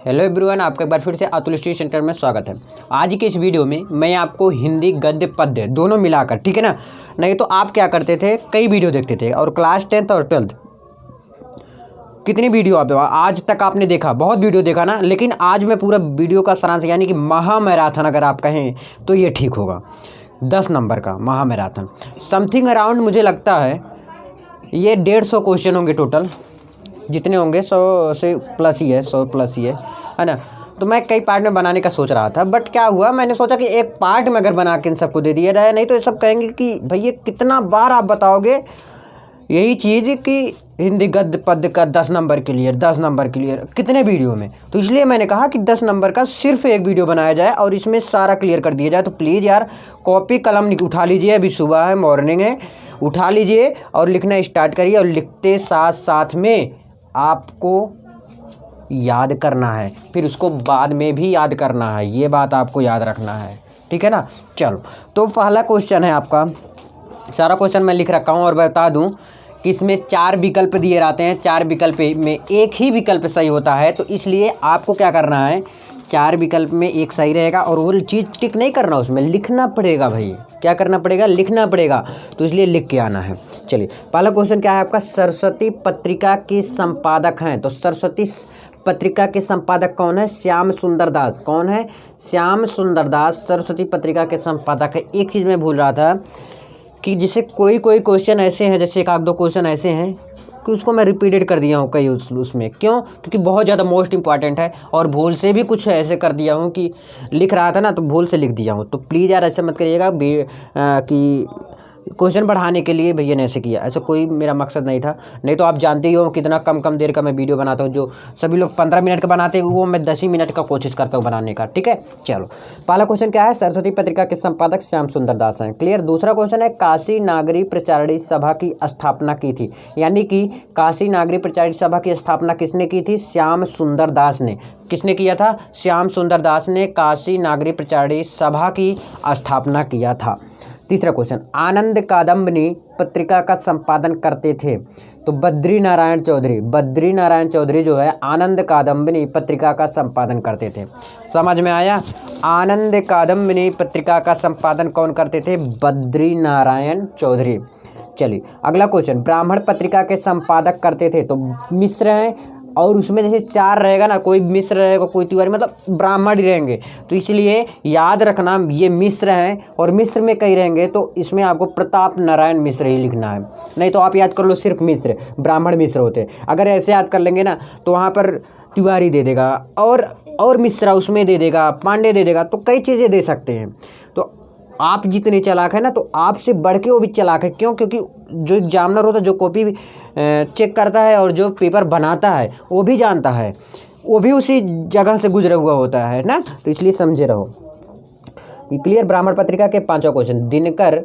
Hello everyone, आपका एक बार फिर से अतुल स्टडी सेंटर में स्वागत है। आज की इस वीडियो में मैं आपको हिंदी गद्य पद्य दोनों मिलाकर, ठीक है ना, नहीं तो आप क्या करते थे, कई वीडियो देखते थे और क्लास 10th और 12th कितनी वीडियो आप आज तक आपने देखा, बहुत वीडियो देखा ना, लेकिन आज मैं पूरा वीडियो का सारांश यानी कि महामैराथन अगर आप कहें तो ये ठीक होगा। 10 नंबर का महामैराथन समथिंग अराउंड मुझे लगता है ये 150 क्वेश्चन होंगे टोटल, जितने होंगे 100 से प्लस ही है, 100 प्लस ही है ना। तो मैं कई पार्ट में बनाने का सोच रहा था, बट क्या हुआ, मैंने सोचा कि एक पार्ट में अगर बना के इन सबको दे दिया जाए, नहीं तो ये सब कहेंगे कि भैया कितना बार आप बताओगे यही चीज़ कि हिंदी गद्य पद्य का 10 नंबर क्लियर, 10 नंबर क्लियर कितने वीडियो में। तो इसलिए मैंने कहा कि 10 नंबर का सिर्फ एक वीडियो बनाया जाए और इसमें सारा क्लियर कर दिया जाए। तो प्लीज़ यार कॉपी कलम उठा लीजिए, अभी सुबह है, मॉर्निंग है, उठा लीजिए और लिखना स्टार्ट करिए। और लिखते साथ साथ में आपको याद करना है, फिर उसको बाद में भी याद करना है, ये बात आपको याद रखना है, ठीक है ना। चलो, तो पहला क्वेश्चन है आपका, सारा क्वेश्चन मैं लिख रखा हूँ और बता दूँ कि इसमें 4 विकल्प दिए रहते हैं, 4 विकल्प में एक ही विकल्प सही होता है। तो इसलिए आपको क्या करना है, 4 विकल्प में एक सही रहेगा और वो चीज़ टिक नहीं करना, उसमें लिखना पड़ेगा भाई। क्या करना पड़ेगा, लिखना पड़ेगा, तो इसलिए लिख के आना है। चलिए, पहला क्वेश्चन क्या है आपका, सरस्वती पत्रिका के संपादक हैं। तो सरस्वती पत्रिका के संपादक कौन है, श्याम सुंदर दास। कौन है, श्याम सुंदर दास सरस्वती पत्रिका के संपादक है। एक चीज़ मैं भूल रहा था कि जैसे कोई क्वेश्चन ऐसे हैं, जैसे 1-2 क्वेश्चन ऐसे हैं कि उसको मैं रिपीटेड कर दिया हूँ कई उसमें, क्यों, क्योंकि बहुत ज़्यादा मोस्ट इंपॉर्टेंट है। और भूल से भी कुछ ऐसे कर दिया हूँ कि लिख रहा था ना तो भूल से लिख दिया हूँ। तो प्लीज़ यार ऐसा मत करिएगा कि क्वेश्चन बढ़ाने के लिए भैया ने ऐसे किया, ऐसा कोई मेरा मकसद नहीं था। नहीं तो आप जानते ही हो कितना कम देर का मैं वीडियो बनाता हूँ, जो सभी लोग 15 मिनट का बनाते हैं वो मैं 10 ही मिनट का कोशिश करता हूँ बनाने का, ठीक है। चलो, पहला क्वेश्चन क्या है, सरस्वती पत्रिका के संपादक श्याम सुंदर दास हैं, क्लियर। दूसरा क्वेश्चन है, काशी नागरी प्रचारणी सभा की स्थापना की थी, यानी कि काशी नागरी प्रचारणी सभा की स्थापना किसने की थी, श्याम सुंदर दास ने। किसने किया था, श्याम सुंदर दास ने काशी नागरी प्रचारणी सभा की स्थापना किया था। तीसरा क्वेश्चन, आनंद कादम्बिनी पत्रिका का संपादन करते थे। तो बद्री नारायण चौधरी जो है आनंद कादम्बिनी पत्रिका का संपादन करते थे। समझ में आया, आनंद कादम्बिनी पत्रिका का संपादन कौन करते थे, बद्री नारायण चौधरी। चलिए, अगला क्वेश्चन, ब्राह्मण पत्रिका के संपादक करते थे। तो मिश्र हैं और उसमें जैसे 4 रहेगा ना, कोई मिश्र रहेगा, कोई तिवारी, मतलब ब्राह्मण ही रहेंगे। तो इसलिए याद रखना ये मिश्र हैं और मिश्र में कई रहेंगे, तो इसमें आपको प्रताप नारायण मिश्र ही लिखना है। नहीं तो आप याद कर लो सिर्फ मिश्र, ब्राह्मण मिश्र होते हैं। अगर ऐसे याद कर लेंगे ना तो वहाँ पर तिवारी दे देगा और मिश्रा उसमें दे देगा, पांडे दे देगा, तो कई चीज़ें दे सकते हैं। तो आप जितने चालाक है ना, तो आपसे बढ़ के वो भी चालाक है। क्यों, क्योंकि जो एग्जामिनर होता है, जो कॉपी चेक करता है और जो पेपर बनाता है वो भी जानता है, वो भी उसी जगह से गुजरा हुआ होता है ना, तो इसलिए समझे रहो। ये क्लियर। ब्राह्मण पत्रिका के 5वां क्वेश्चन, दिनकर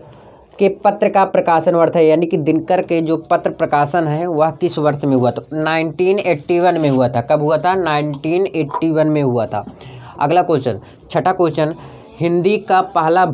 के पत्र का प्रकाशन वर्ष है, यानी कि दिनकर के जो पत्र प्रकाशन है वह किस वर्ष में हुआ। तो 1981 में हुआ था। कब हुआ था, 1981 में हुआ था। अगला क्वेश्चन, 6वां क्वेश्चन, हिंदी का पहला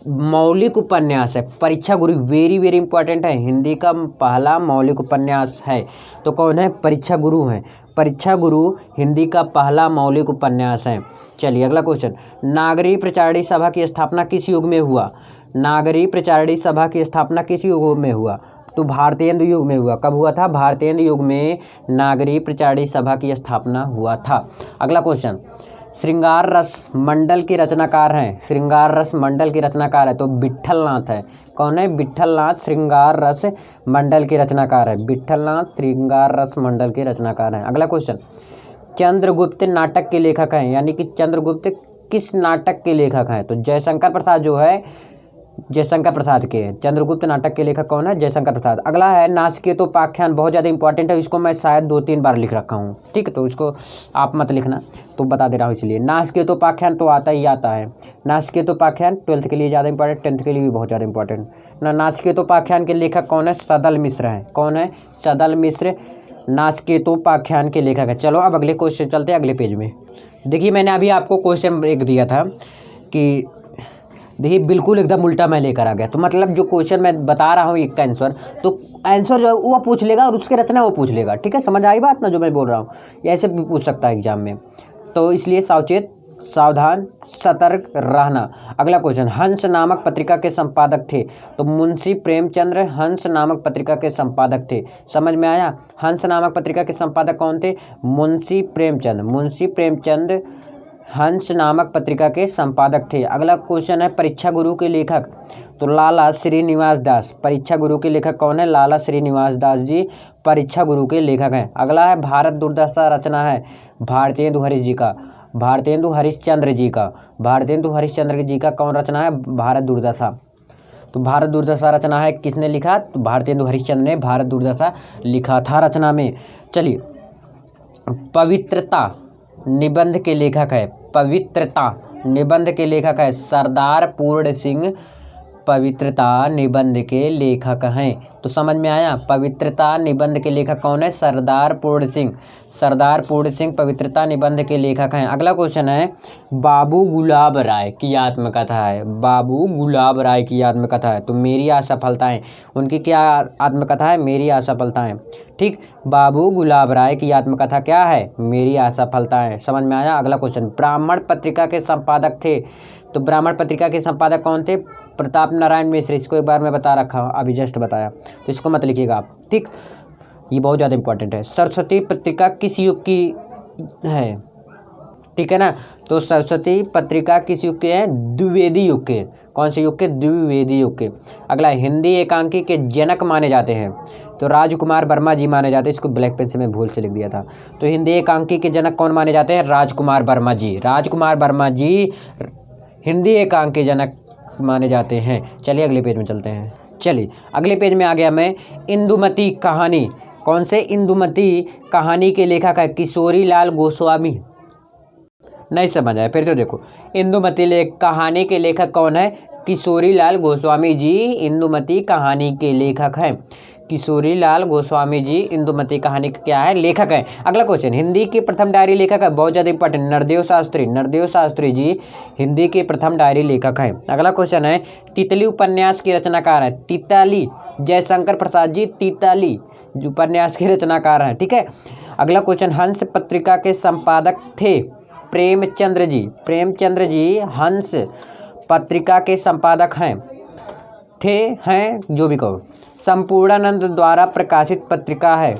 मौलिक उपन्यास है, परीक्षा गुरु, वेरी इंपॉर्टेंट है, हिंदी का पहला मौलिक उपन्यास है। तो कौन है, परीक्षा गुरु हैं। परीक्षा गुरु हिंदी का पहला मौलिक उपन्यास है। चलिए, अगला क्वेश्चन, नागरी प्रचारणी सभा की स्थापना किस युग में हुआ। नागरी प्रचारणी सभा की स्थापना किस युग में हुआ। तो भारतेंदु युग में हुआ। कब हुआ था, भारतेंदु युग में नागरी प्रचारणी सभा की स्थापना हुआ था। अगला क्वेश्चन, श्रृंगार रस मंडल के रचनाकार हैं। श्रृंगार रस मंडल के रचनाकार है तो विट्ठलनाथ है। कौन है, विट्ठलनाथ श्रृंगार रस मंडल के रचनाकार है। विट्ठलनाथ श्रृंगार रस मंडल के रचनाकार हैं। अगला क्वेश्चन, चंद्रगुप्त नाटक के लेखक हैं, यानी कि चंद्रगुप्त किस नाटक के लेखक हैं। तो जयशंकर प्रसाद जो है, जयशंकर प्रसाद के चंद्रगुप्त नाटक के लेखक कौन है, जयशंकर प्रसाद। अगला है नाचकेतोपाख्यान, बहुत ज़्यादा इंपॉर्टेंट है, इसको मैं शायद 2-3 बार लिख रखा हूँ, ठीक है, तो इसको आप मत लिखना, तो बता दे रहा हूँ इसलिए। नाचकेतोपाख्यान तो आता ही आता है, नाचकेतोपाख्यान 12th के लिए ज़्यादा इंपॉर्टेंट, 10th के लिए भी बहुत ज़्यादा इंपॉर्टेंट ना। नाचकेतोपाख्यान के लेखक कौन है, सदल मिश्र हैं। कौन है, सदल मिश्र नाचकेतोपाख्यान के लेखक है। चलो, अब अगले क्वेश्चन चलते हैं, अगले पेज में। देखिए, मैंने अभी आपको क्वेश्चन एक दिया था कि देखिए बिल्कुल एकदम उल्टा मैं लेकर आ गया। तो मतलब जो क्वेश्चन मैं बता रहा हूँ एक का आंसर, तो आंसर जो है वो पूछ लेगा और उसके रचना वो पूछ लेगा, ठीक है, समझ आई बात ना जो मैं बोल रहा हूँ। ऐसे भी पूछ सकता है एग्जाम में। तो इसलिए सावचेत, सावधान, सतर्क रहना। अगला क्वेश्चन, हंस नामक पत्रिका के संपादक थे। तो मुंशी प्रेमचंद्र हंस नामक पत्रिका के संपादक थे। समझ में आया? हंस नामक पत्रिका के संपादक कौन थे? मुंशी प्रेमचंद। मुंशी प्रेमचंद हंस नामक पत्रिका के संपादक थे। अगला क्वेश्चन है, परीक्षा गुरु के लेखक। तो लाला श्रीनिवास दास। परीक्षा गुरु के लेखक कौन है? लाला श्रीनिवास दास जी परीक्षा गुरु के लेखक हैं। अगला है, भारत दुर्दशा रचना है भारतेंदु हरीश जी का। भारतेंदु हरिश्चंद्र जी का। भारतेंदु हरिश्चंद्र जी का कौन रचना है? भारत दुर्दशा। तो भारत दुर्दशा रचना है किसने लिखा? तो भारतेंदु हरिश्चंद्र ने भारत दुर्दशा लिखा था रचना में। चलिए, पवित्रता निबंध के लेखक है। पवित्रता निबंध के लेखक है सरदार पूर्ण सिंह। पवित्रता निबंध के लेखक हैं। तो समझ में आया? पवित्रता निबंध के लेखक कौन है? सरदार पूर्ण सिंह। सरदार पूर्ण सिंह पवित्रता निबंध के लेखक हैं। अगला क्वेश्चन है, बाबू गुलाब राय की आत्मकथा है। बाबू गुलाब राय की आत्मकथा है। तो मेरी असफलताएं, उनकी क्या आत्मकथा है? मेरी असफलताएं। ठीक, बाबू गुलाब राय की आत्मकथा क्या है? मेरी असफलताएं। समझ में आया? अगला क्वेश्चन, ब्राह्मण पत्रिका के संपादक थे। तो ब्राह्मण पत्रिका के संपादक कौन थे? प्रताप नारायण मिश्र। इसको एक बार मैं बता रखा हूँ, अभी जस्ट बताया, तो इसको मत लिखिएगा आप। ठीक, ये बहुत ज़्यादा इंपॉर्टेंट है। सरस्वती पत्रिका किस युग की है? ठीक है ना? तो सरस्वती पत्रिका किस युग के हैं? द्विवेदी युग के। कौन से युग के? द्विवेदी युग के। अगला, हिंदी एकांकी के जनक माने जाते हैं। तो राजकुमार वर्मा जी माने जाते हैं। इसको ब्लैक पेन से मैं भूल से लिख दिया था। तो हिंदी एकांकी के जनक कौन माने जाते हैं? राजकुमार वर्मा जी। राजकुमार वर्मा जी हिंदी एकांक के जनक माने जाते हैं। चलिए अगले पेज में चलते हैं। चलिए अगले पेज में आ गया मैं, इंदुमती कहानी। कौन से? इंदुमती कहानी के लेखक है किशोरी लाल गोस्वामी। नहीं समझ आया? फिर तो देखो, इंदुमती कहानी के लेखक कौन है? किशोरी लाल गोस्वामी जी इंदुमती कहानी के लेखक हैं। किशोरी लाल गोस्वामी जी इंदुमती कहानी के क्या है? लेखक हैं। अगला क्वेश्चन, हिंदी के प्रथम डायरी लेखक है, बहुत ज़्यादा इंपॉर्टेंट, नरदेव शास्त्री। नरदेव शास्त्री जी हिंदी के प्रथम डायरी लेखक हैं। अगला क्वेश्चन है, तितली उपन्यास के रचनाकार है। तितली जयशंकर प्रसाद जी तितली उपन्यास के रचनाकार हैं। ठीक है। अगला क्वेश्चन, हंस पत्रिका के संपादक थे प्रेमचंद्र जी। प्रेमचंद्र जी हंस पत्रिका के संपादक हैं, थे, हैं, जो भी कहो। संपूर्णानंद द्वारा प्रकाशित पत्रिका है।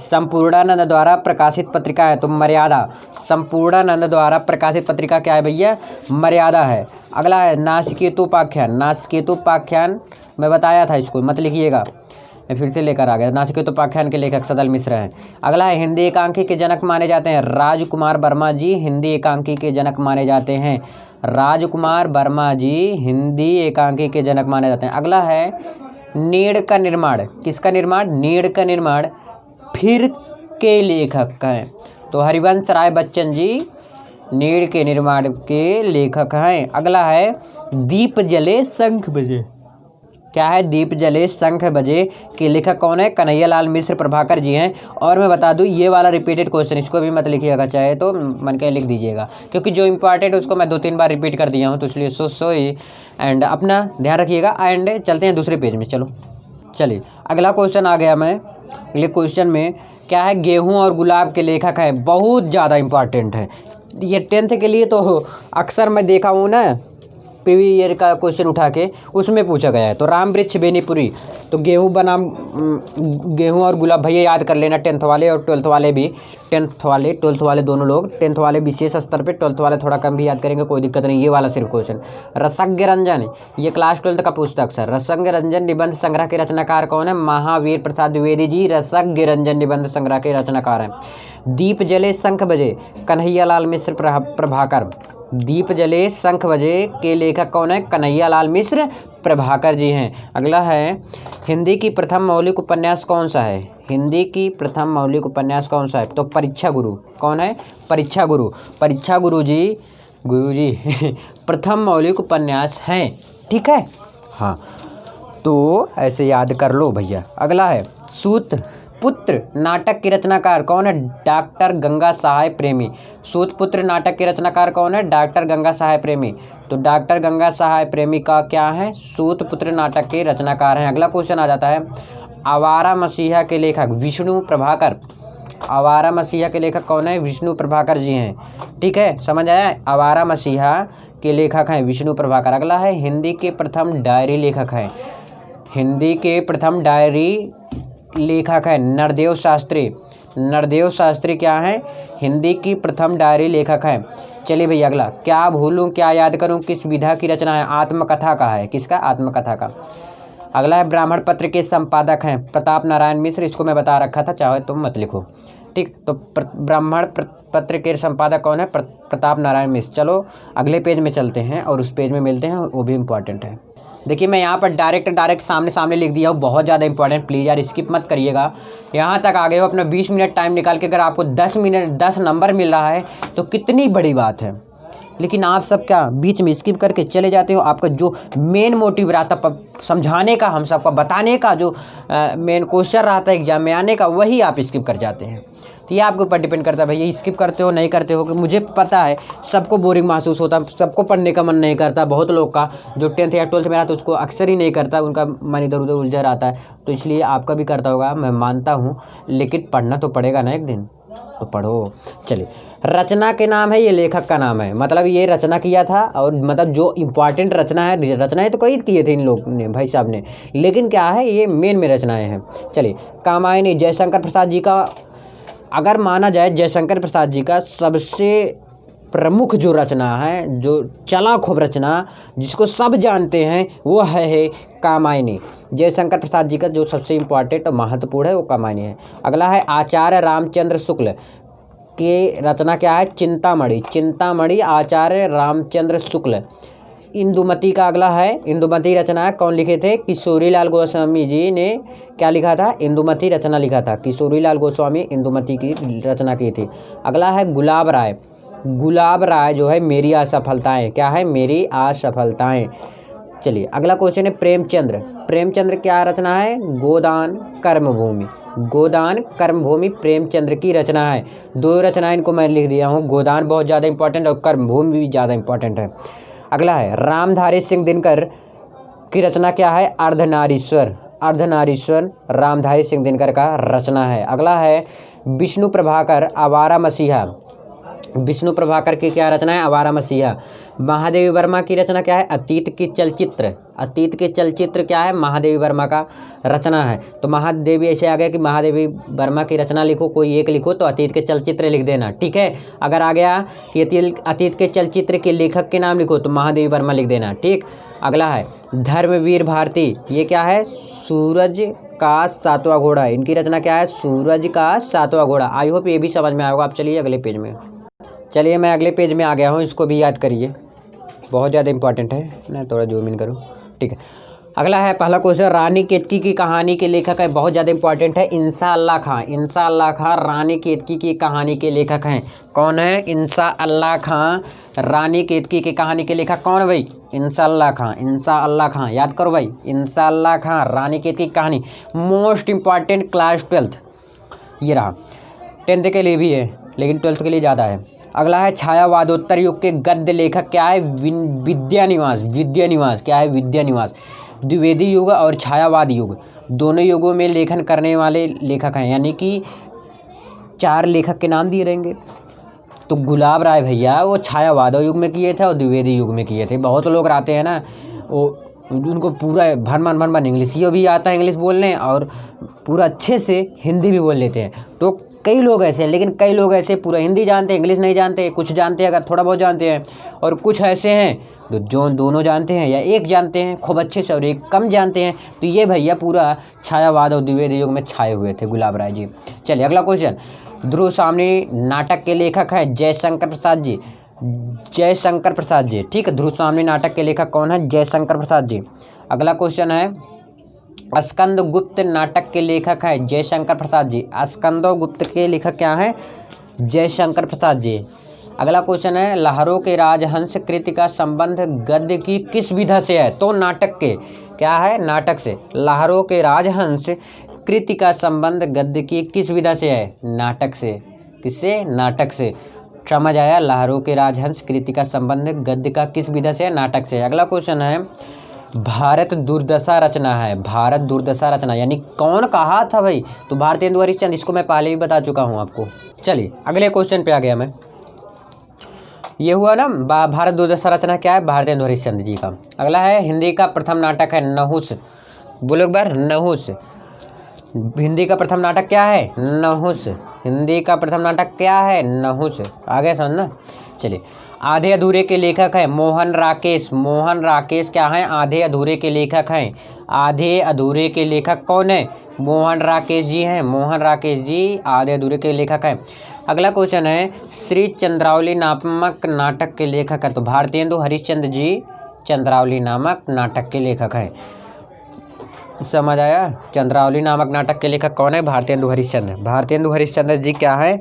संपूर्णानंद द्वारा प्रकाशित पत्रिका है तो मर्यादा। संपूर्णानंद द्वारा प्रकाशित पत्रिका क्या है भैया? मर्यादा है। अगला है नाचिकेतोपाख्यान। नाचिकेतोपाख्यान मैं बताया था, इसको मत लिखिएगा, मैं फिर से लेकर आ गया। नाचिकेतोपाख्यान के लेखक सदल मिश्र हैं। अगला है हिंदी एकांकी के जनक माने जाते हैं राजकुमार वर्मा जी। हिंदी एकांकी के जनक माने जाते हैं राजकुमार वर्मा जी हिंदी एकांकी के जनक माने जाते हैं। अगला है नीड़ का निर्माण। किसका निर्माण? नीड़ का निर्माण फिर के लेखक हैं तो हरिवंश राय बच्चन जी नीड़ के निर्माण के लेखक हैं। अगला है दीप जले शंख बजे। क्या है? दीप जले शंख बजे के लेखक कौन है? कन्हैयालाल मिश्र प्रभाकर जी हैं। और मैं बता दूं, ये वाला रिपीटेड क्वेश्चन, इसको भी मत लिखिएगा, चाहे तो मन के लिख दीजिएगा, क्योंकि जो इंपॉर्टेंट है उसको मैं 2-3 बार रिपीट कर दिया हूँ, तो इसलिए सोई एंड अपना ध्यान रखिएगा। एंड चलते हैं दूसरे पेज में। चलो चलिए अगला क्वेश्चन आ गया। मैं अगले क्वेश्चन में क्या है? गेहूँ और गुलाब के लेखक हैं, बहुत ज़्यादा इंपॉर्टेंट है ये 10th के लिए। तो अक्सर मैं देखा हूँ ना, प्रीवियस ईयर का क्वेश्चन उठा के उसमें पूछा गया है। तो राम वृक्ष बेनीपुरी, तो गेहूँ बनाम गेहूँ और गुलाब भैया याद कर लेना, 10th वाले और 12th वाले भी। 12th वाले दोनों लोग, 10th वाले विशेष स्तर पे, 12th वाले थोड़ा कम भी याद करेंगे, कोई दिक्कत नहीं। ये वाला सिर्फ क्वेश्चन। रसज्ञ रंजन, ये क्लास 12th का पुस्तक सर। रसज्ञ रंजन निबंध संग्रह के रचनाकार कौन है? महावीर प्रसाद द्विवेदी जी रसज्ञ रंजन निबंध संग्रह के रचनाकार हैं। दीप जले शंख बजे कन्हैयालाल मिश्र प्रभाकर। दीप जले शंख बजे के लेखक कौन है? कन्हैयालाल मिश्र प्रभाकर जी हैं। अगला है हिंदी की प्रथम मौलिक उपन्यास कौन सा है? हिंदी की प्रथम मौलिक उपन्यास कौन सा है? तो परीक्षा गुरु। कौन है? परीक्षा गुरु। परीक्षा गुरु जी प्रथम मौलिक उपन्यास हैं। ठीक है, हाँ, तो ऐसे याद कर लो भैया। अगला है सूत पुत्र नाटक के रचनाकार कौन है? डॉक्टर गंगा सहाय प्रेमी। सूतपुत्र नाटक के रचनाकार कौन है? डॉक्टर गंगा सहाय प्रेमी। तो डॉक्टर गंगा सहाय प्रेमी का क्या है? सूतपुत्र नाटक के रचनाकार हैं। अगला क्वेश्चन आ जाता है आवारा मसीहा के लेखक विष्णु प्रभाकर। आवारा मसीहा के लेखक कौन है? विष्णु प्रभाकर जी हैं। ठीक है, समझ आया? आवारा मसीहा के लेखक हैं विष्णु प्रभाकर। अगला है हिंदी के प्रथम डायरी लेखक हैं। हिंदी के प्रथम डायरी लेखक हैं नरदेव शास्त्री। नरदेव शास्त्री क्या हैं? हिंदी की प्रथम डायरी लेखक हैं। चलिए भैया अगला, क्या भूलूं क्या याद करूं किस विधा की रचना है? आत्मकथा का है। किसका? आत्मकथा का। अगला है ब्राह्मण पत्र के संपादक हैं प्रताप नारायण मिश्र। इसको मैं बता रखा था, चाहे तुम मत लिखो। ठीक, तो ब्राह्मण पत्र के संपादक कौन है? प्रताप नारायण मिश्र। चलो अगले पेज में चलते हैं और उस पेज में मिलते हैं, वो भी इम्पॉर्टेंट है। देखिए मैं यहाँ पर डायरेक्ट सामने सामने लिख दिया हूँ, बहुत ज़्यादा इंपॉर्टेंट, प्लीज़ यार स्किप मत करिएगा। यहाँ तक आ गए हो, अपना 20 मिनट टाइम निकाल के अगर आपको 10 नंबर मिल रहा है तो कितनी बड़ी बात है। लेकिन आप सब क्या बीच में स्किप करके चले जाते हो। आपका जो मेन मोटिव रहा था समझाने का, हम सबको बताने का, जो मेन क्वेश्चन रहा था एग्जाम में आने का, वही आप स्किप कर जाते हैं। तो ये आपके ऊपर डिपेंड करता है भैया, स्किप करते हो नहीं करते हो। कि मुझे पता है सबको बोरिंग महसूस होता, सबको पढ़ने का मन नहीं करता। बहुत लोग का जो 10th या 12th में रहा तो उसको अक्सर ही नहीं करता, उनका मन इधर उधर उलझा रहता है। तो इसलिए आपका भी करता होगा, मैं मानता हूँ, लेकिन पढ़ना तो पड़ेगा ना एक दिन, तो पढ़ो। चलिए, रचना के नाम है, ये लेखक का नाम है, मतलब ये रचना किया था। और मतलब जो इम्पॉर्टेंट रचना है, रचनाएं तो कई किए थे इन लोग ने, भाई साहब ने, लेकिन क्या है ये मेन में रचनाएं हैं। चलिए, कामायनी जयशंकर प्रसाद जी का, अगर माना जाए जयशंकर प्रसाद जी का सबसे प्रमुख जो रचना है, जो चला खूब रचना, जिसको सब जानते हैं, वो है कामायनी। जयशंकर प्रसाद जी का जो सबसे इम्पॉर्टेंट और महत्वपूर्ण है वो कामायनी है। अगला है आचार्य रामचंद्र शुक्ल के रचना क्या है? चिंतामणि। चिंतामणि आचार्य रामचंद्र शुक्ल। इंदुमती का अगला है, इंदुमती रचना कौन लिखे थे? किशोरीलाल गोस्वामी जी ने क्या लिखा था? इंदुमती रचना लिखा था। किशोरीलाल गोस्वामी इंदुमती की रचना की थी। अगला है गुलाब राय। गुलाब राय जो है मेरी असफलताएं, क्या है? मेरी असफलताएं। चलिए अगला क्वेश्चन है प्रेमचंद्र। प्रेमचंद्र क्या रचना है? गोदान कर्मभूमि। गोदान कर्मभूमि प्रेमचंद्र की रचना है। दो रचनाएं इनको मैं लिख दिया हूँ, गोदान बहुत ज़्यादा इंपॉर्टेंट और कर्मभूमि भी ज़्यादा इंपॉर्टेंट है। अगला है रामधारी सिंह दिनकर की रचना क्या है? अर्धनारीश्वर। अर्धनारीश्वर रामधारी सिंह दिनकर का रचना है। अगला है विष्णु प्रभाकर आवारा मसीहा। विष्णु प्रभाकर की क्या रचना है? आवारा मसीहा। महादेवी वर्मा की रचना क्या है? अतीत के चलचित्र। अतीत के चलचित्र क्या है? महादेवी वर्मा का रचना है। तो महादेवी ऐसे आ गया कि महादेवी वर्मा की रचना लिखो, कोई एक लिखो, तो अतीत के चलचित्र लिख देना, ठीक है। अगर आ गया कि अतीत के चलचित्र के लेखक के नाम लिखो तो महादेवी वर्मा लिख देना, ठीक। अगला है धर्मवीर भारती। ये क्या है? सूरज का सातवां घोड़ा। इनकी रचना क्या है? सूरज का सातवां घोड़ा। आई होप ये भी समझ में आएगा। आप चलिए अगले पेज में। चलिए मैं अगले पेज में आ गया हूँ, इसको भी याद करिए, बहुत ज़्यादा इंपॉर्टेंट है ना, थोड़ा जूम इन करूँ, ठीक है। अगला है पहला क्वेश्चन, रानी केतकी की कहानी के लेखक है, बहुत ज़्यादा इंपॉर्टेंट है, इंसा अल्लाह खां। इंसा अल्लाह खां रानी केतकी की कहानी के लेखक हैं। कौन है? इंसा अल्लाह खां रानी केतकी की कहानी के लेखक कौन है भाई? इंसा अल्लाह खां। इंसा अल्लाह खां याद करो भाई, इंसा अल्लाह खां रानी केतकी की कहानी, मोस्ट इंपॉर्टेंट क्लास 12th। ये रहा, 10th के लिए भी है लेकिन 12th के लिए ज़्यादा है। अगला है छायावादोत्तर युग के गद्य लेखक क्या है? विद्यानिवास। विद्यानिवास क्या है? विद्यानिवास। द्विवेदी युग और छायावाद युग, दोनों युगों में लेखन करने वाले लेखक हैं, यानी कि 4 लेखक के नाम दिए रहेंगे। तो गुलाब राय भैया वो छायावाद युग में किए थे और द्विवेदी युग में किए थे। बहुत लोग रहते हैं ना, वो उनको पूरा भरमान इंग्लिश भी आता है, इंग्लिश बोलने, और पूरा अच्छे से हिंदी भी बोल लेते हैं। तो कई लोग ऐसे हैं, लेकिन कई लोग ऐसे पूरा हिंदी जानते हैं, इंग्लिश नहीं जानते, कुछ जानते हैं अगर थोड़ा बहुत जानते हैं, और कुछ ऐसे हैं तो जो दोनों जानते हैं या एक जानते हैं खूब अच्छे से और एक कम जानते हैं। तो ये भैया पूरा छायावाद और द्विवेदी युग में छाए हुए थे गुलाब राय जी। चलिए अगला क्वेश्चन, ध्रुव सामनी नाटक के लेखक हैं जयशंकर प्रसाद जी। जयशंकर प्रसाद जी, ठीक है। ध्रुव सामनी नाटक के लेखक कौन है? जयशंकर प्रसाद जी। अगला क्वेश्चन है, स्कंद गुप्त नाटक के लेखक हैं जयशंकर प्रसाद जी। स्कंदो गुप्त के लेखक क्या हैं? जयशंकर प्रसाद जी। अगला क्वेश्चन है, लहरों के राजहंस कृति का संबंध गद्य की किस विधा से है? तो नाटक के, क्या है? नाटक से। लहरों के राजहंस कृति का संबंध गद्य की किस विधा से है? नाटक से। किससे? नाटक से। समझ आया? लहरों के राजहंस कृति का संबंध गद्य का किस विधा से है? नाटक से। अगला क्वेश्चन है, भारत दुर्दशा रचना है, भारत दुर्दशा रचना यानी कौन कहा था भाई? तो भारतेंदु हरिश्चंद्र, इसको मैं पहले भी बता चुका हूँ आपको। चलिए अगले क्वेश्चन पे आ गया मैं। ये हुआ ना भारत दुर्दशा रचना क्या है? भारतेंदु हरिश्चंद्र जी का। अगला है हिंदी का प्रथम नाटक है नहुस। बोलो एक बार, नहुस। हिंदी का प्रथम नाटक क्या है? नहुस। हिंदी का प्रथम नाटक क्या है? नहुस। आगे समझना। चलिए, आधे अधूरे के लेखक हैं मोहन राकेश। मोहन राकेश क्या हैं? आधे अधूरे के लेखक हैं। आधे अधूरे के लेखक कौन है? मोहन राकेश जी हैं। मोहन राकेश जी आधे अधूरे के लेखक हैं। अगला क्वेश्चन है श्री चंद्रावली नामक नाटक के लेखक है। तो भारतेंदु हरिश्चंद्र जी चंद्रावली नामक नाटक के लेखक हैं। समझ आया? चंद्रावली नामक नाटक के लेखक कौन है? भारतेंदु हरिश्चंद्र। भारतेंदु हरिश्चंद्र जी क्या है?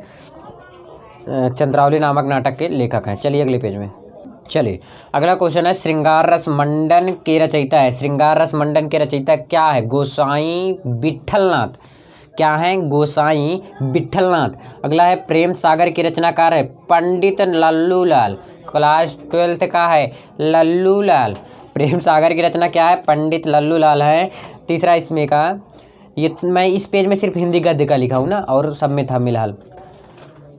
चंद्रावली नामक नाटक के लेखक हैं। चलिए अगले पेज में। चलिए अगला क्वेश्चन है श्रृंगार रस मंडन के रचयिता है। श्रृंगार रस मंडन के रचयिता क्या है? गोसाई विट्ठलनाथ। क्या है? गोसाई विट्ठलनाथ। अगला है प्रेम सागर के रचनाकार है पंडित लल्लू लाल। क्लास 12th का है लल्लू लाल। प्रेम सागर की रचना क्या है? पंडित लल्लू लाल है। तीसरा इसमें का, ये मैं इस पेज में सिर्फ हिंदी गद्य का लिखा हूँ ना, और सब में था मिलाल।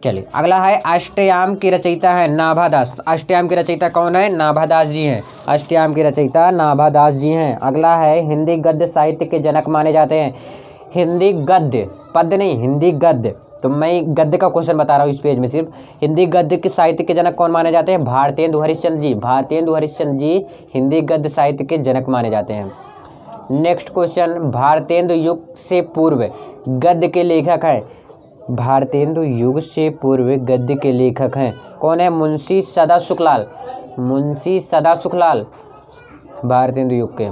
चलिए अगला है अष्टयाम की रचयिता है नाभादास। अष्टयाम की रचयिता कौन है? नाभादास जी हैं। अष्टयाम की रचयिता नाभादास जी हैं। अगला है हिंदी गद्य साहित्य के जनक माने जाते हैं। हिंदी गद्य, पद्य नहीं, हिंदी गद्य। तो मैं गद्य का क्वेश्चन बता रहा हूँ इस पेज में सिर्फ। हिंदी गद्य के साहित्य के जनक कौन माने जाते हैं? भारतेंदु हरिश्चंद्र जी। भारतेंदु हरिश्चंद्र जी हिंदी गद्य साहित्य के जनक माने जाते हैं। नेक्स्ट क्वेश्चन, भारतेंदु युग से पूर्व गद्य के लेखक हैं। भारतेंदु युग से पूर्व गद्य के लेखक हैं कौन है? मुंशी सदा सुखलाल। मुंशी सदा सुखलाल भारतेंदु युग के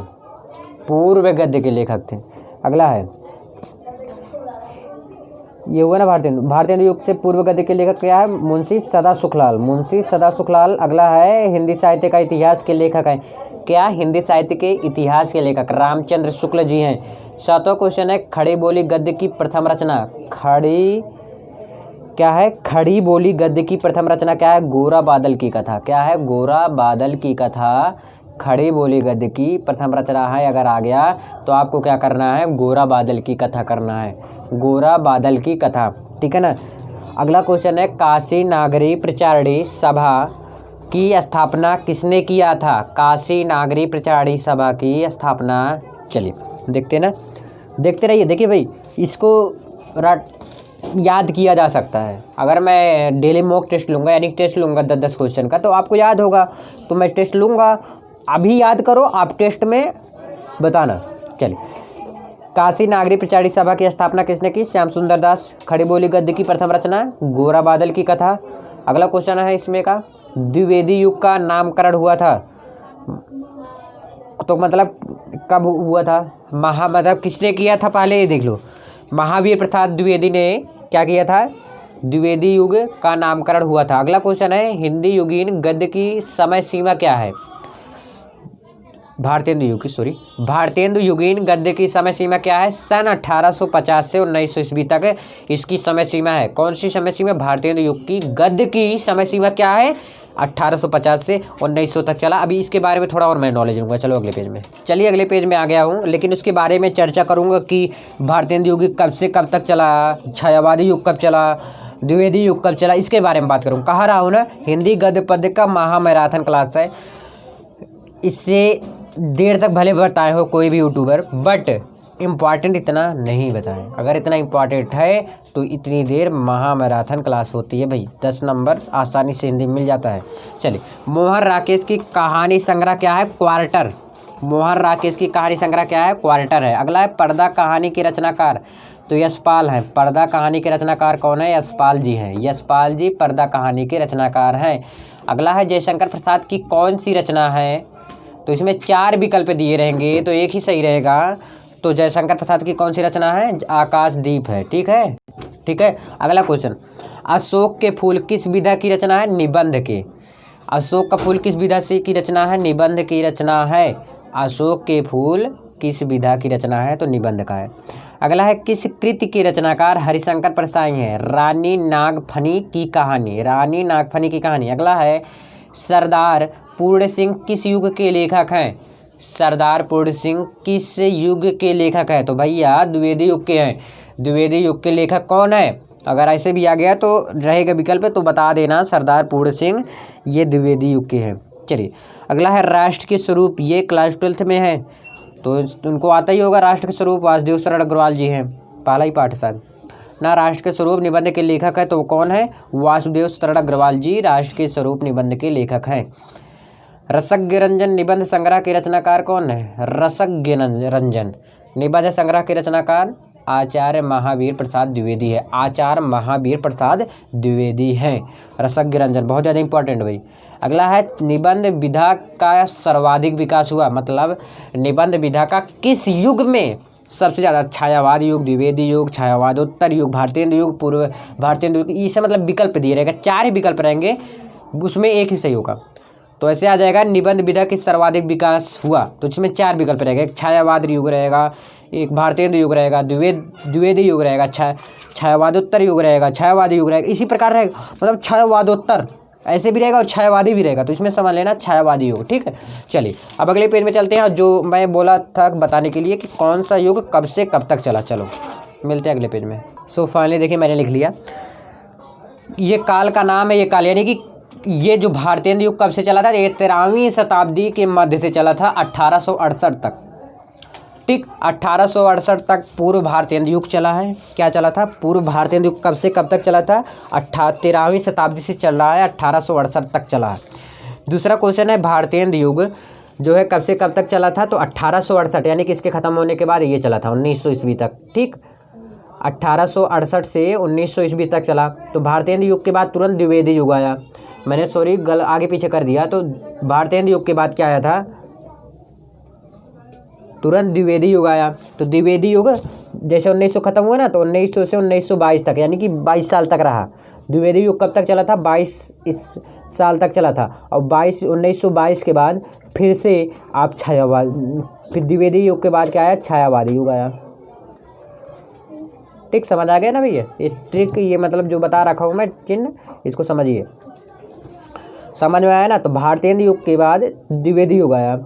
पूर्व गद्य के लेखक थे। अगला है, ये हुआ ना भारतेंदु युग से पूर्व गद्य के लेखक क्या है? मुंशी सदा सुखलाल। मुंशी सदा सुखलाल। अगला है हिंदी साहित्य का इतिहास के लेखक हैं। क्या? हिंदी साहित्य के इतिहास के लेखक रामचंद्र शुक्ल जी हैं। सातवां क्वेश्चन है खड़ी बोली गद्य की प्रथम रचना। खड़ी क्या है? खड़ी बोली गद्य की प्रथम रचना क्या है? गोरा बादल की कथा। क्या है? गोरा बादल की कथा खड़ी बोली गद्य की प्रथम रचना है। अगर आ गया तो आपको क्या करना है? गोरा बादल की कथा करना है। गोरा बादल की कथा, ठीक है ना। अगला क्वेश्चन है काशी नागरी प्रचारणी सभा की स्थापना किसने किया था? काशी नागरी प्रचारणी सभा की स्थापना, चलिए देखते ना, देखते रहिए। देखिए भाई, इसको याद किया जा सकता है। अगर मैं डेली मॉक टेस्ट लूँगा, यानी टेस्ट लूँगा 10-10 क्वेश्चन का, तो आपको याद होगा। तो मैं टेस्ट लूँगा, अभी याद करो, आप टेस्ट में बताना। चलिए, काशी नागरी प्रचारणी सभा की स्थापना किसने की? श्याम सुंदर दास। खड़ी बोली गद्य की प्रथम रचना गोरा बादल की कथा। अगला क्वेश्चन है इसमें का, द्विवेदी युग का नामकरण हुआ था, तो मतलब कब हुआ था? मतलब किसने किया था? पहले ये देख लो, महावीर प्रसाद द्विवेदी ने क्या किया था? द्विवेदी युग का नामकरण हुआ था। अगला क्वेश्चन है हिंदी युगीन गद्य की समय सीमा क्या है? भारतेंदु युग की, सॉरी, भारतेंदु युगीन गद्य की समय सीमा क्या है? सन 1850 से 1900 ईस्वी तक इसकी समय सीमा है। कौन सी समय सीमा? भारतेंदु युग की गद्य की समय सीमा क्या है? 1850 से 1900 तक चला। अभी इसके बारे में थोड़ा और मैं नॉलेज लूँगा। चलो अगले पेज में। चलिए अगले पेज में आ गया हूँ, लेकिन उसके बारे में चर्चा करूँगा कि भारतेंदु युग कब से कब तक चला, छायावादी युग कब चला, द्विवेदी युग कब चला, इसके बारे में बात करूँ। कहा रहा हूँ ना, हिंदी गद्य पद्य का महामैराथन क्लास है। इससे देर तक भले बताए हो कोई भी यूट्यूबर, बट इम्पॉर्टेंट इतना नहीं बताएं। अगर इतना इम्पॉर्टेंट है तो इतनी देर महामैराथन क्लास होती है भाई। 10 नंबर आसानी से हिंदी में मिल जाता है। चलिए, मोहन राकेश की कहानी संग्रह क्या है? क्वार्टर। मोहन राकेश की कहानी संग्रह क्या है? क्वार्टर है। अगला है पर्दा कहानी के रचनाकार, तो यशपाल है। पर्दा कहानी के रचनाकार कौन है? यशपाल जी हैं। यशपाल जी पर्दा कहानी के रचनाकार हैं। अगला है जयशंकर प्रसाद की कौन सी रचना है? तो इसमें 4 विकल्प दिए रहेंगे, तो एक ही सही रहेगा। तो जयशंकर प्रसाद की कौन सी रचना है? आकाशदीप है। ठीक है, ठीक है। अगला क्वेश्चन, अशोक के फूल किस विधा की रचना है? निबंध के। अशोक का फूल किस विधा से की रचना है? निबंध की रचना है। अशोक के फूल किस विधा की रचना है? तो निबंध का है। अगला है किस कृति के रचनाकार हरिशंकर परसाई हैं? रानी नागफनी की कहानी। रानी नागफनी की कहानी। अगला है सरदार पूर्ण सिंह किस युग के लेखक हैं? सरदार पूर्ण सिंह किस युग के लेखक है? तो भैया द्विवेदी युग के हैं। द्विवेदी युग के लेखक कौन है? अगर ऐसे भी आ गया तो रहेगा विकल्प, तो बता देना सरदार पूर्ण सिंह ये द्विवेदी युग के हैं। चलिए अगला है राष्ट्र के स्वरूप, ये क्लास 12th में है तो उनको आता ही होगा। राष्ट्र के स्वरूप वासुदेव शरण अग्रवाल जी हैं, पहला ही पाठ शायद ना। राष्ट्र के स्वरूप निबंध के लेखक है तो वो कौन है? वासुदेव शरण अग्रवाल जी राष्ट्र के स्वरूप निबंध के लेखक हैं। रसज्ञ रंजन निबंध संग्रह के रचनाकार कौन है? रसज्ञ रंजन निबंध संग्रह के रचनाकार आचार्य महावीर प्रसाद द्विवेदी है। आचार्य महावीर प्रसाद द्विवेदी हैं। रसज्ञ रंजन बहुत ज़्यादा इंपॉर्टेंट भाई। अगला है निबंध विधा का सर्वाधिक विकास हुआ, मतलब निबंध विधा का किस युग में सबसे ज़्यादा? छायावाद युग, द्विवेदी युग, छायावादोत्तर युग, भारतेंदु युग, पूर्व भारतेंदु युग। इसे मतलब विकल्प दिए रहेगा, 4 ही विकल्प रहेंगे, उसमें एक ही सही होगा। तो ऐसे आ जाएगा निबंध विधा की सर्वाधिक विकास हुआ, तो इसमें 4 विकल्प रहेगा। एक छायावाद युग रहेगा, एक भारतेंदु युग रहेगा, द्विवेदी युग रहेगा, छायावादोत्तर युग रहेगा, छायावादी युग रहेगा। इसी प्रकार रहेगा, मतलब छायावादोत्तर ऐसे भी रहेगा और छायावादी भी रहेगा, तो इसमें समझ लेना छायावादी युग। ठीक है, चलिए अब अगले पेज में चलते हैं। जो मैं बोला था बताने के लिए कि कौन सा युग कब से कब तक चला, चलो मिलते हैं अगले पेज में। सो फाइनली देखिए मैंने लिख लिया, ये काल का नाम है। ये काल यानी कि ये जो भारतेंदु युग कब से चला था? ये 13वीं शताब्दी के मध्य से चला था 1868 तक। ठीक, 1868 तक पूर्व भारतेंदु युग चला है। क्या चला था? पूर्व भारतेंदु युग कब से कब तक चला था? 13वीं शताब्दी से चल रहा है, 1868 तक चला है। दूसरा क्वेश्चन है भारतेंदु युग जो है कब से कब तक चला था? तो 1868 यानी कि इसके ख़त्म होने के बाद ये चला था 1900 ईस्वी तक। ठीक, 1868 से 1900 ईस्वी तक चला। तो भारतेंदु युग के बाद तुरंत द्विवेदी युग आया। मैंने सॉरी आगे पीछे कर दिया, तो भारतेंदु युग के बाद क्या आया था? तुरंत द्विवेदी युग आया। तो द्विवेदी युग जैसे 1900 खत्म हुआ ना, तो 1900 से 1922 तक यानी कि 22 साल तक रहा। द्विवेदी युग कब तक चला था? 22 साल तक चला था। और 1922 के बाद फिर से आप छायावाद, फिर द्विवेदी युग के बाद क्या आया? छायावादी युग आया। ठीक, समझ आ गया ना भैया? ये ट्रिक, ये मतलब जो बता रखा हूँ मैं चिन्ह, इसको समझिए। समझ में आया ना? तो भारतेंदु युग के बाद द्विवेदी युग आया,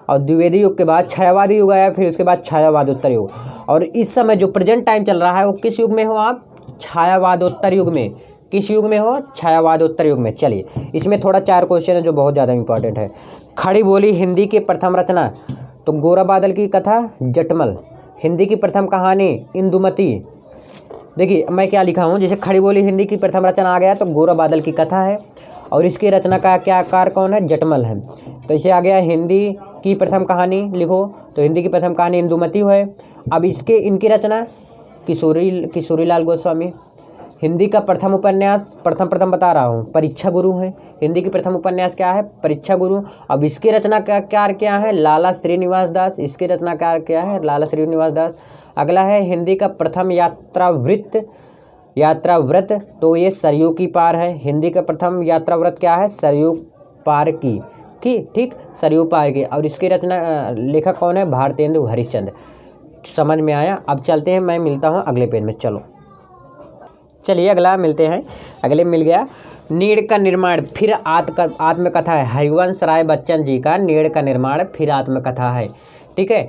और द्विवेदी युग के बाद छायावादी युग आया, फिर उसके बाद छायावादोत्तर युग। और इस समय जो प्रेजेंट टाइम चल रहा है वो किस युग में हो आप? छायावादोत्तर युग में। किस युग में हो? छायावादोत्तर युग में। चलिए इसमें थोड़ा 4 क्वेश्चन है जो बहुत ज़्यादा इंपॉर्टेंट है। खड़ी बोली हिंदी की प्रथम रचना, तो गोरा बादल की कथा जटमल। हिंदी की प्रथम कहानी इंदुमती। देखिए मैं क्या लिखा हूँ, जैसे खड़ी बोली हिंदी की प्रथम रचना आ गया तो गोरा बादल की कथा है, और इसकी रचना का क्या कार कौन है? जटमल है। तो इसे आ गया हिंदी की प्रथम कहानी लिखो, तो हिंदी की प्रथम कहानी इंदुमती है। अब इनकी रचना किशोरीलाल गोस्वामी। हिंदी का प्रथम उपन्यास, प्रथम बता रहा हूँ, परीक्षा गुरु है। हिंदी की प्रथम उपन्यास क्या है? परीक्षा गुरु। अब इसकी रचनाकार क्या है? लाला श्रीनिवास दास। इसकी रचनाकार क्या है? लाला श्रीनिवास दास। अगला है हिंदी का प्रथम यात्रा व्रत, तो ये सरयू की पार है। हिंदी का प्रथम यात्रा व्रत क्या है? सरयू पार की। ठीक, सरयू पार की। और इसकी रचना लेखक कौन है? भारतेंदु हरिश्चंद्र। समझ में आया? अब चलते हैं, मैं मिलता हूँ अगले पेज में। चलिए अगला मिलते हैं। अगले मिल गया नीड़ का निर्माण फिर आत्मकथा है। हरिवंश राय बच्चन जी का नीड़ का निर्माण फिर आत्मकथा है। ठीक है,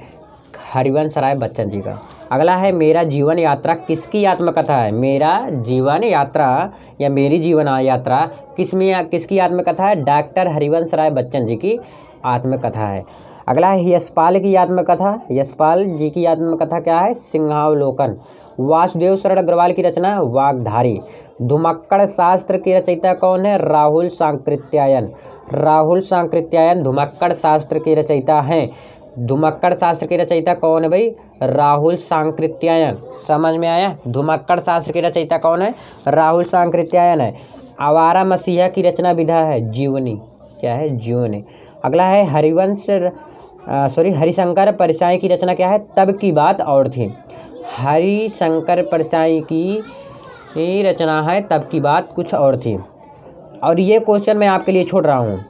हरिवंश राय बच्चन जी का। अगला है मेरा जीवन यात्रा किसकी आत्मकथा है? मेरा जीवन यात्रा या मेरी जीवन यात्रा किसकी आत्मकथा है? डॉक्टर हरिवंश राय बच्चन जी की आत्मकथा है। अगला है यशपाल की आत्मकथा। यशपाल जी की आत्मकथा क्या है? सिंहावलोकन। वासुदेव शरण अग्रवाल की रचना वाग्धारी। धुमक्कड़ शास्त्र की रचयिता कौन है? राहुल सांकृत्यायन। राहुल सांकृत्यायन धुमक्कड़ शास्त्र के रचयिता हैं। धुमक्कड़ शास्त्र के रचयिता कौन है भाई? राहुल सांकृत्यायन। समझ में आया? धुमक्कड़ शास्त्र के रचयिता कौन है? राहुल सांकृत्यायन है। आवारा मसीहा की रचना विधा है जीवनी। क्या है? जीवनी। अगला है हरिशंकर परसाई की रचना क्या है? तब की बात और थी। हरिशंकर परसाई की रचना है तब की बात कुछ और थी। और ये क्वेश्चन मैं आपके लिए छोड़ रहा हूँ।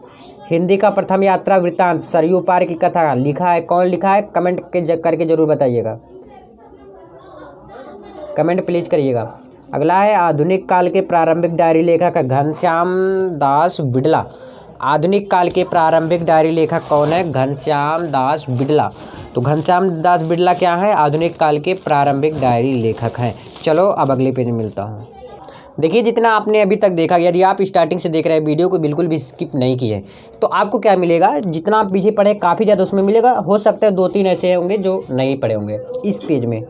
हिंदी का प्रथम यात्रा वृत्तांत सरयू पार की कथा लिखा है कौन? लिखा है कमेंट करके जरूर बताइएगा, कमेंट प्लीज करिएगा। अगला है आधुनिक काल के प्रारंभिक डायरी लेखक घनश्याम दास बिड़ला। आधुनिक काल के प्रारंभिक डायरी लेखक कौन है? घनश्याम दास बिड़ला। तो घनश्याम दास बिड़ला क्या है? आधुनिक काल के प्रारंभिक डायरी लेखक हैं। चलो अब अगले पेज में मिलता हूँ। देखिए जितना आपने अभी तक देखा, यदि आप स्टार्टिंग से देख रहे हैं वीडियो को बिल्कुल भी स्किप नहीं किए तो आपको क्या मिलेगा? जितना आप पीछे पढ़े काफ़ी ज़्यादा उसमें मिलेगा। हो सकता है 2-3 ऐसे होंगे जो नहीं पढ़े होंगे, इस पेज में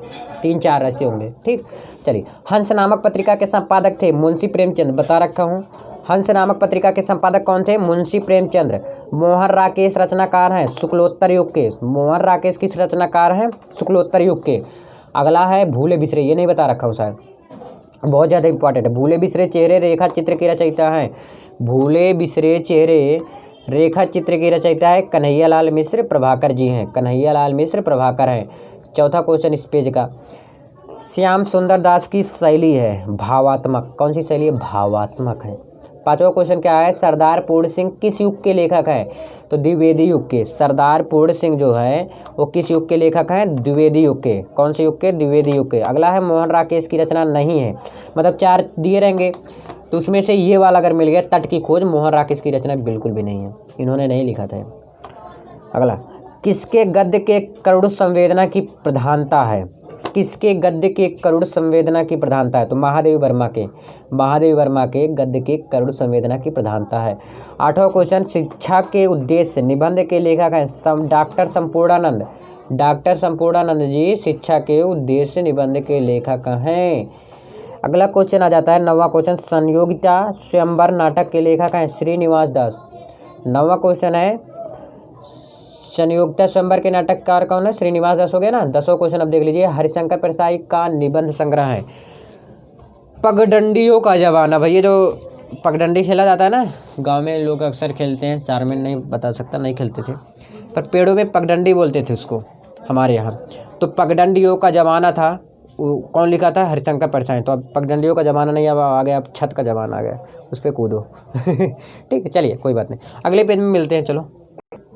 3-4 ऐसे होंगे। ठीक, चलिए। हंस नामक पत्रिका के संपादक थे मुंशी प्रेमचंद, बता रखा हूँ। हंस नामक पत्रिका के संपादक कौन थे? मुंशी प्रेमचंद। मोहन राकेश रचनाकार हैं शुक्लोत्तर युग के। मोहन राकेश किस रचनाकार हैं? शुक्लोत्तर युग के। अगला है भूले बिसरे, ये नहीं बता रखा हूँ शायद, बहुत ज़्यादा इंपॉर्टेंट है। भूले बिसरे चेहरे रेखा चित्र के रचयिता हैं। भूले बिसरे चेहरे रेखा चित्र के रचयिता है कन्हैयालाल मिश्र प्रभाकर जी हैं। कन्हैयालाल मिश्र प्रभाकर हैं। चौथा क्वेश्चन इस पेज का, श्याम सुंदर दास की शैली है भावात्मक। कौन सी शैली है? भावात्मक है। पांचवा क्वेश्चन क्या है? सरदार पूर्ण सिंह किस युग के लेखक हैं? तो द्विवेदी युग के। सरदार पूर्ण सिंह जो है वो किस युग के लेखक हैं? द्विवेदी युग के। कौन से युग के? द्विवेदी युग के। अगला है मोहन राकेश की रचना नहीं है, मतलब 4 दिए रहेंगे तो उसमें से ये वाला अगर मिल गया, तट की खोज, मोहन राकेश की रचना बिल्कुल भी नहीं है, इन्होंने नहीं लिखा था। अगला, किसके गद्य के करुण संवेदना की प्रधानता है? किसके गद्य के करुण संवेदना की प्रधानता है? तो महादेव वर्मा के। महादेव वर्मा के गद्य के करुण संवेदना की प्रधानता है। आठवां क्वेश्चन, शिक्षा के उद्देश्य निबंध के लेखक हैं डॉक्टर संपूर्णानंद। डॉक्टर संपूर्णानंद जी शिक्षा के उद्देश्य निबंध के लेखक हैं। अगला क्वेश्चन आ जाता है 9वां क्वेश्चन, संयोगिता स्वयंवर नाटक के लेखक हैं श्रीनिवास दास। 9वां क्वेश्चन है संयोगिता स्वयंवर के नाटककार कौन है? श्रीनिवास दास हो गया ना। 10वां क्वेश्चन अब देख लीजिए, हरिशंकर प्रसाई का निबंध संग्रह है पगडंडियों का जमाना। भैया जो पगडंडी खेला जाता है ना, गांव में लोग अक्सर खेलते हैं, चार में नहीं बता सकता, नहीं खेलते थे, पर पेड़ों में पगडंडी बोलते थे उसको हमारे यहाँ। तो पगडंडियों का ज़माना था, कौन लिखा था? हरिशंकर प्रसाई। तो अब पगडंडियों का ज़माना नहीं, अब आ गया, अब छत का ज़माना आ गया, उस पर कूदो। ठीक है, चलिए कोई बात नहीं, अगले पेज में मिलते हैं। चलो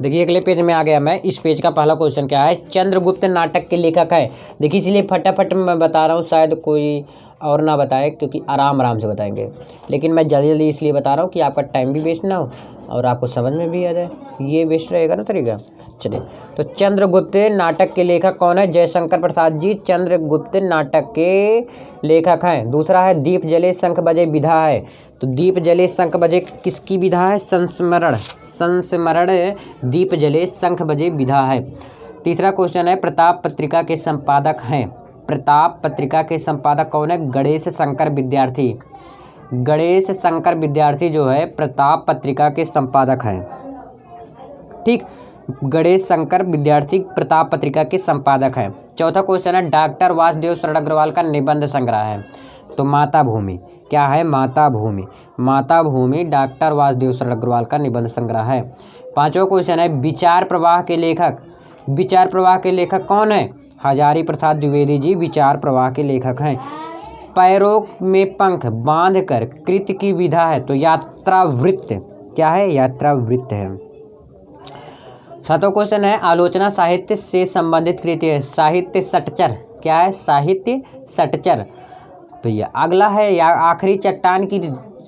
देखिए अगले पेज में आ गया मैं। इस पेज का पहला क्वेश्चन क्या है? चंद्रगुप्त नाटक के लेखक है। देखिए इसलिए फटाफट मैं बता रहा हूँ, शायद कोई और ना बताए, क्योंकि आराम आराम से बताएंगे, लेकिन मैं जल्दी जल्दी इसलिए बता रहा हूँ कि आपका टाइम भी वेस्ट ना हो और आपको समझ में भी आ जाए, ये वेस्ट रहेगा ना तरीका। चलिए, तो चंद्रगुप्त नाटक के लेखक कौन है? जयशंकर प्रसाद जी चंद्रगुप्त नाटक के लेखक हैं। दूसरा है दीप जले शंख बजे विधा है। तो दीप जले शंख बजे किसकी विधा है? संस्मरण। संस्मरण दीप जले शंख बजे विधा है। तीसरा क्वेश्चन है प्रताप पत्रिका के संपादक हैं। प्रताप पत्रिका के संपादक कौन है? गणेश शंकर विद्यार्थी। गणेश शंकर विद्यार्थी जो है प्रताप पत्रिका के संपादक हैं। ठीक, गणेश शंकर विद्यार्थी प्रताप पत्रिका के संपादक हैं। चौथा क्वेश्चन है डॉक्टर वासुदेव शरण अग्रवाल का निबंध संग्रह है। तो माता भूमि क्या है? माता भूमि। माता भूमि डॉक्टर वासुदेव शरण अग्रवाल का निबंध संग्रह है। पांचवा क्वेश्चन है विचार प्रवाह के लेखक। विचार प्रवाह के लेखक कौन है? हजारी प्रसाद द्विवेदी जी विचार प्रवाह के लेखक हैं। पैरों में पंख बांधकर कृत की विधा है। तो यात्रावृत्त क्या है? यात्रावृत्त है। सातवां क्वेश्चन है आलोचना साहित्य से संबंधित कृति है। साहित्य षट्चर क्या है? साहित्य षट्चर। तो ये अगला है या आखिरी चट्टान की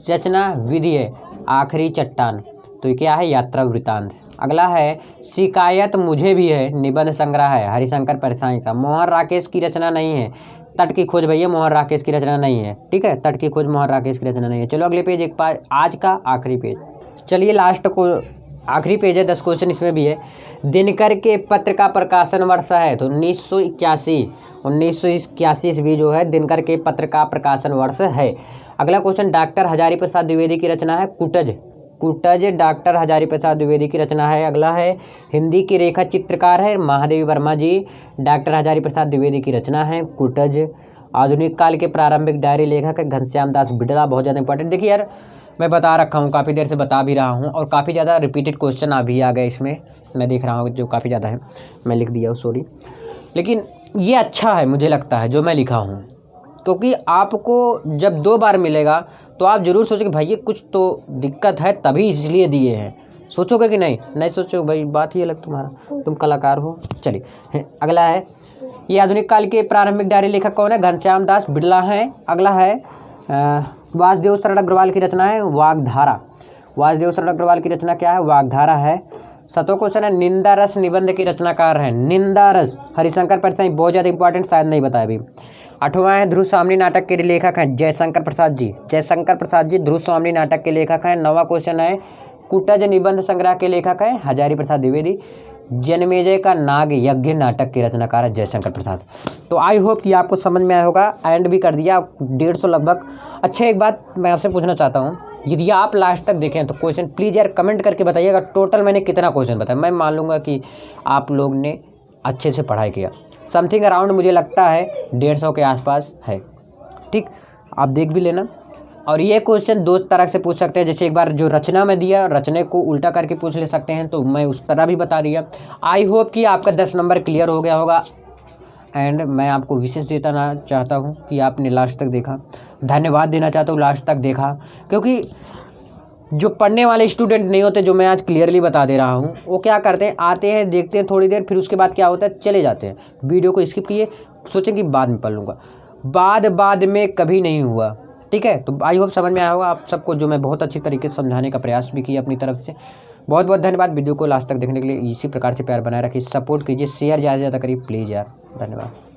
रचना विधि है। आखिरी चट्टान, तो ये क्या है? यात्रा वृत्तांत। अगला है शिकायत मुझे भी है, निबंध संग्रह है हरिशंकर परसाई का। मोहन राकेश की रचना नहीं है। तट की खोज भैया मोहन राकेश की रचना नहीं है। ठीक है, तट की खोज मोहन राकेश की रचना नहीं है। चलो अगले पेज, एक आज का आखिरी पेज। चलिए लास्ट को आखिरी पेज है, 10 क्वेश्चन इसमें भी है। दिनकर के पत्र का प्रकाशन वर्ष है। तो 1981 ईस्वी जो है दिनकर के पत्र का प्रकाशन वर्ष है। अगला क्वेश्चन डॉक्टर हजारी प्रसाद द्विवेदी की रचना है कुटज। कुटज डॉक्टर हजारी प्रसाद द्विवेदी की रचना है। अगला है हिंदी के रेखा चित्रकार है महादेव वर्मा जी। डॉक्टर हजारी प्रसाद द्विवेदी की रचना है कुटज। आधुनिक काल के प्रारंभिक डायरी लेखक है घनश्याम दास बिड़ला। बहुत ज़्यादा इंपॉर्टेंट। देखिए यार मैं बता रखा हूँ, काफ़ी देर से बता भी रहा हूँ, और काफ़ी ज़्यादा रिपीटेड क्वेश्चन अभी आ गए इसमें, मैं देख रहा हूँ जो काफ़ी ज़्यादा है, मैं लिख दिया हूँ सॉरी। लेकिन ये अच्छा है मुझे लगता है जो मैं लिखा हूँ, क्योंकि आपको जब 2 बार मिलेगा तो आप ज़रूर सोचोगे भाई ये कुछ तो दिक्कत है तभी इसलिए दिए हैं। सोचोगे कि नहीं? नहीं सोचोगे भाई, बात ही अलग, तुम्हारा तुम कलाकार हो। चलिए अगला है ये आधुनिक काल के प्रारंभिक डायरी लेखक कौन है? घनश्याम दास बिड़ला हैं। अगला है वासुदेव शरण अग्रवाल की रचना है वाग्धारा। वासुदेव शरण अग्रवाल की रचना क्या है? वाग्धारा है। 7वां क्वेश्चन है, निंदा रस निबंध की रचनाकार है। निंदा रस हरिशंकर प्रसाद, बहुत ज़्यादा इंपॉर्टेंट, शायद नहीं बताया अभी। 8वां है, ध्रुव स्वामी नाटक के लेखक हैं जयशंकर प्रसाद जी। जयशंकर प्रसाद जी ध्रुव स्वामी नाटक के लेखक हैं। 9वां क्वेश्चन है, कुटज निबंध संग्रह के लेखक हैं हजारी प्रसाद द्विवेदी। जनमेजय का नाग यज्ञ नाटक के रचनाकार है जयशंकर प्रसाद। तो आई होप कि आपको समझ में आया होगा। एंड भी कर दिया 150 लगभग। अच्छा, एक बात मैं आपसे पूछना चाहता हूँ, यदि आप लास्ट तक देखें तो क्वेश्चन प्लीज़ यार कमेंट करके बताइएगा टोटल मैंने कितना क्वेश्चन बताया। मैं मान लूँगा कि आप लोग ने अच्छे से पढ़ाई किया। समथिंग अराउंड मुझे लगता है 150 के आसपास है। ठीक, आप देख भी लेना। और ये क्वेश्चन दो तरह से पूछ सकते हैं, जैसे एक बार जो रचना में दिया, रचने को उल्टा करके पूछ ले सकते हैं, तो मैं उस तरह भी बता दिया। आई होप कि आपका 10 नंबर क्लियर हो गया होगा। एंड मैं आपको विशेष देना चाहता हूँ कि आपने लास्ट तक देखा। धन्यवाद देना चाहता हूँ लास्ट तक देखा, क्योंकि जो पढ़ने वाले स्टूडेंट नहीं होते, जो मैं आज क्लियरली बता दे रहा हूँ, वो क्या करते हैं, आते हैं, देखते हैं थोड़ी देर, फिर उसके बाद क्या होता है, चले जाते हैं, वीडियो को स्किप किए, सोचें कि बाद में पढ़ लूँगा। बाद में कभी नहीं हुआ। ठीक है, तो आई होप समझ में आया होगा आप सबको, जो मैं बहुत अच्छी तरीके से समझाने का प्रयास भी किया अपनी तरफ से। बहुत बहुत धन्यवाद वीडियो को लास्ट तक देखने के लिए। इसी प्रकार से प्यार बनाए रखिए, सपोर्ट कीजिए, शेयर ज़्यादा से ज़्यादा करिए प्लीज़ यार। धन्यवाद।